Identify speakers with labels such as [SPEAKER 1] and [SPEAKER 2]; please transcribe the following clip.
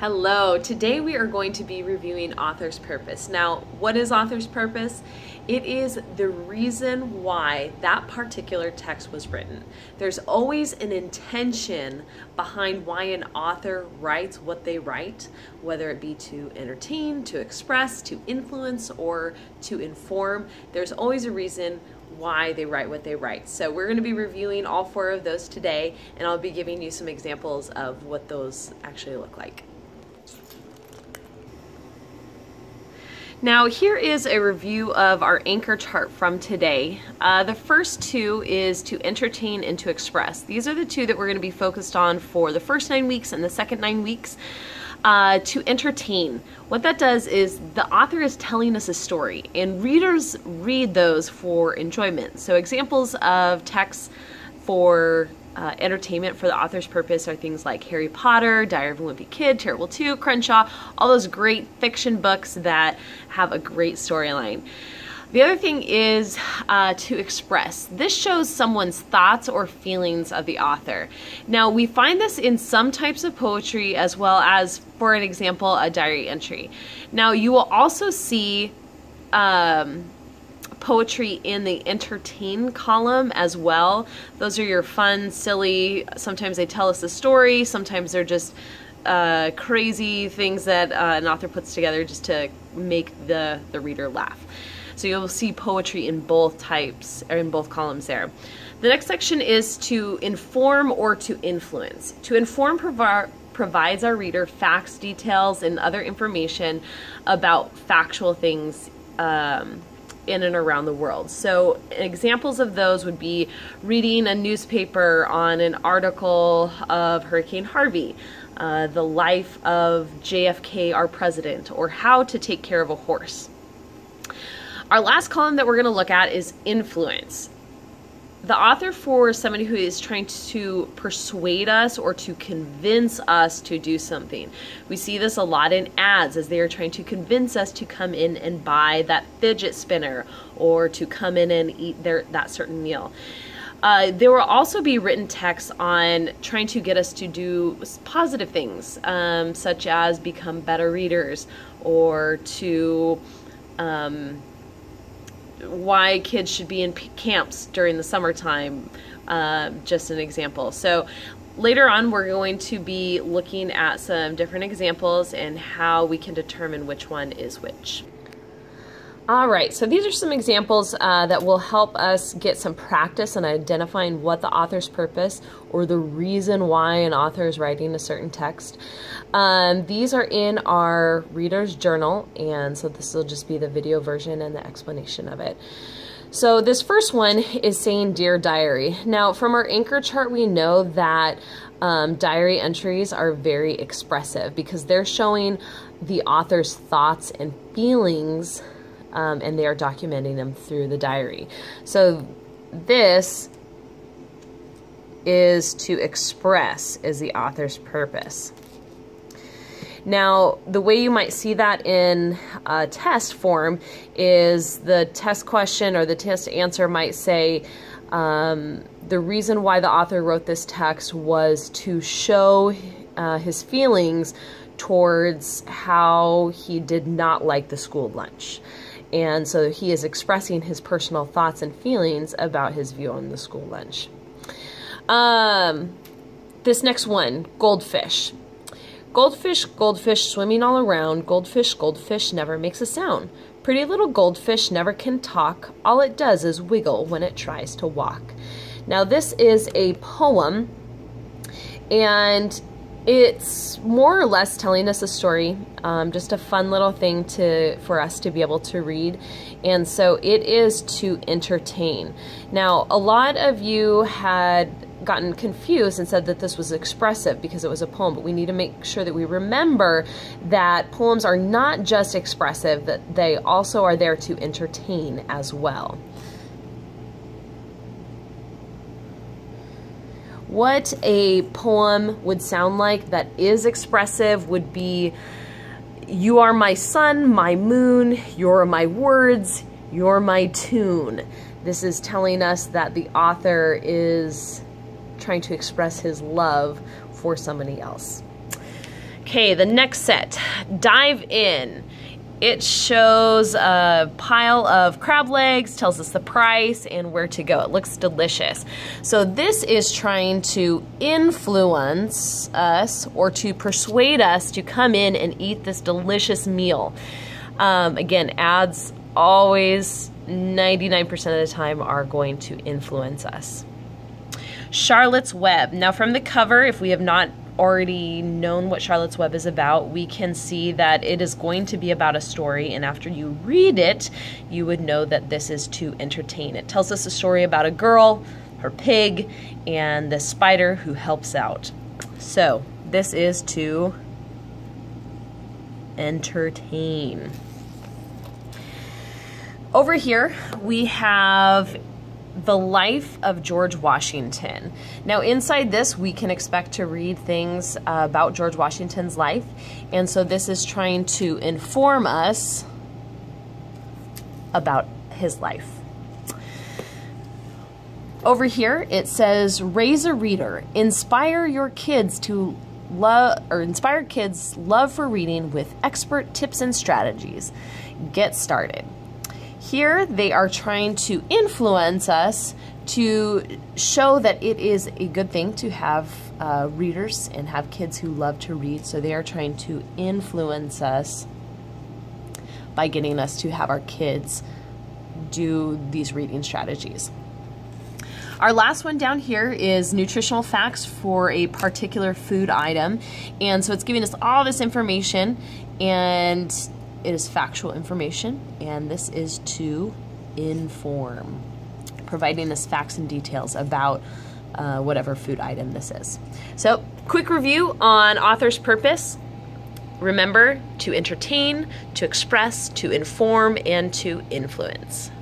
[SPEAKER 1] Hello, today we are going to be reviewing author's purpose. Now, what is author's purpose? It is the reason why that particular text was written. There's always an intention behind why an author writes what they write, whether it be to entertain, to express, to influence, or to inform. There's always a reason why they write what they write. So we're going to be reviewing all four of those today, and I'll be giving you some examples of what those actually look like. Now here is a review of our anchor chart from today. The first two is to entertain and to express. These are the two that we're going to be focused on for the first 9 weeks and the second 9 weeks. To entertain, what that does is the author is telling us a story and readers read those for enjoyment. So examples of texts for entertainment for the author's purpose are things like Harry Potter, Diary of a Wimpy Kid, Terrible 2, Crenshaw, all those great fiction books that have a great storyline. The other thing is to express. This shows someone's thoughts or feelings of the author. Now, we find this in some types of poetry as well as, for an example, a diary entry. Now, you will also see poetry in the entertain column as well. Those are your fun, silly, sometimes they tell us a story, sometimes they're just crazy things that an author puts together just to make the reader laugh. So you'll see poetry in both types, or in both columns there. The next section is to inform or to influence. To inform provides our reader facts, details, and other information about factual things in and around the world. So examples of those would be reading a newspaper on an article of Hurricane Harvey, the life of JFK, our president, or how to take care of a horse. Our last column that we're going to look at is influence. The author, for somebody who is trying to persuade us or to convince us to do something. We see this a lot in ads as they are trying to convince us to come in and buy that fidget spinner or to come in and eat that certain meal. There will also be written texts on trying to get us to do positive things, such as become better readers, or to why kids should be in camps during the summertime, just an example. So later on we're going to be looking at some different examples and how we can determine which one is which. Alright, so these are some examples that will help us get some practice in identifying what the author's purpose or the reason why an author is writing a certain text. These are in our reader's journal, and so this will just be the video version and the explanation of it. So this first one is saying, Dear Diary. Now, from our anchor chart, we know that diary entries are very expressive because they're showing the author's thoughts and feelings, and they are documenting them through the diary. So this is to express is the author's purpose. Now, the way you might see that in a test form is the test question or the test answer might say, the reason why the author wrote this text was to show his feelings towards how he did not like the school lunch. And so he is expressing his personal thoughts and feelings about his view on the school lunch. This next one, goldfish. Goldfish, goldfish, swimming all around. Goldfish, goldfish, never makes a sound. Pretty little goldfish never can talk. All it does is wiggle when it tries to walk. Now this is a poem, and it's more or less telling us a story, just a fun little thing for us to be able to read. And so it is to entertain. Now, a lot of you had gotten confused and said that this was expressive because it was a poem, but we need to make sure that we remember that poems are not just expressive, that they also are there to entertain as well. What a poem would sound like that is expressive would be, you are my sun, my moon, you're my words, you're my tune. This is telling us that the author is trying to express his love for somebody else. Okay, the next set, dive in. It shows a pile of crab legs, tells us the price and where to go. It looks delicious. So this is trying to influence us or to persuade us to come in and eat this delicious meal. Again, ads always 99% of the time are going to influence us. Charlotte's Web. Now from the cover, if we have not already known what Charlotte's Web is about, we can see that it is going to be about a story, and after you read it, you would know that this is to entertain. It tells us a story about a girl, her pig, and the spider who helps out. So this is to entertain. Over here we have The Life of George Washington. Now inside this we can expect to read things about George Washington's life, and so this is trying to inform us about his life. Over here it says, raise a reader, inspire your kids to inspire kids' love for reading with expert tips and strategies. Get started. Here they are trying to influence us to show that it is a good thing to have readers and have kids who love to read. So they are trying to influence us by getting us to have our kids do these reading strategies. Our last one down here is nutritional facts for a particular food item. And so it's giving us all this information, and it is factual information, and this is to inform, providing us facts and details about whatever food item this is. So, quick review on author's purpose. Remember, to entertain, to express, to inform, and to influence.